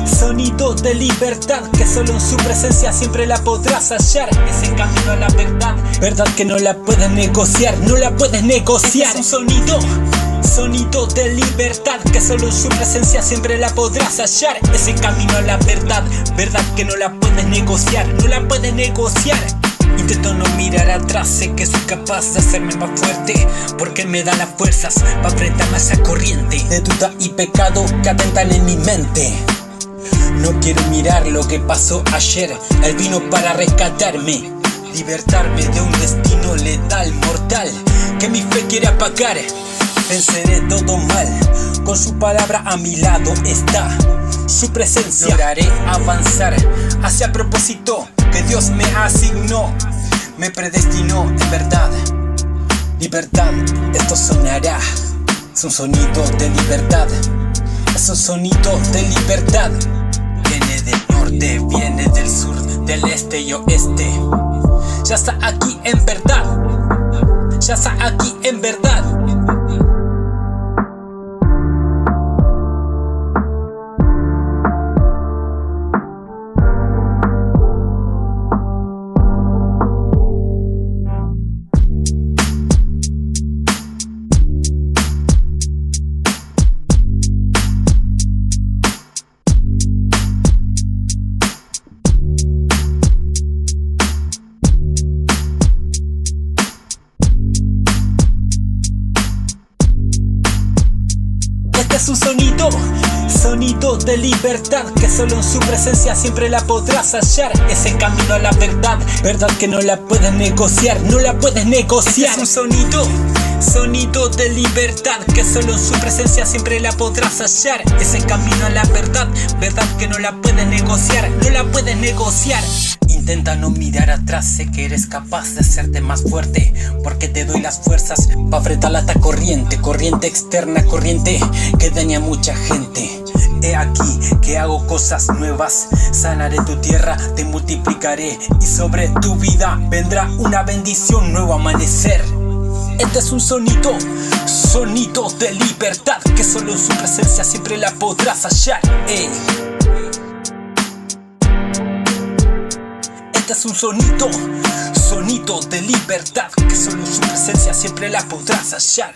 sonido de libertad, que solo en su presencia siempre la podrás hallar. Ese camino a la verdad, verdad que no la puedes negociar, no la puedes negociar. Es un sonido de libertad, que solo en su presencia siempre la podrás hallar. Ese camino a la verdad, verdad que no la puedes negociar, no la puedes negociar. Intento no mirar atrás, sé que soy capaz de hacerme más fuerte, porque me da las fuerzas para enfrentarme a esa corriente de duda y pecado que atentan en mi mente. No quiero mirar lo que pasó ayer, Él vino para rescatarme, libertarme de un destino letal, mortal, que mi fe quiere apagar. Venceré todo mal, con su palabra a mi lado está, su presencia. Lograré avanzar hacia el propósito que Dios me asignó, me predestinó en verdad. Libertad, esto sonará, es un sonido de libertad, es un sonido de libertad. Viene del norte, viene del sur, del este y oeste. Ya está aquí en verdad, ya está aquí en verdad. Es un sonido de libertad, que solo en su presencia siempre la podrás hallar. Ese camino a la verdad, verdad que no la puedes negociar, no la puedes negociar. Es un sonido de libertad, que solo en su presencia siempre la podrás hallar. Ese camino a la verdad, verdad que no la puedes negociar, no la puedes negociar. Intenta no mirar atrás, sé que eres capaz de hacerte más fuerte, porque te doy las fuerzas para enfrentar esta corriente, corriente externa, corriente que daña a mucha gente. He aquí que hago cosas nuevas, sanaré tu tierra, te multiplicaré, y sobre tu vida vendrá una bendición, nuevo amanecer. Este es un sonido de libertad, que solo en su presencia siempre la podrás hallar. Este es un sonido de libertad, que solo en su presencia siempre la podrás hallar.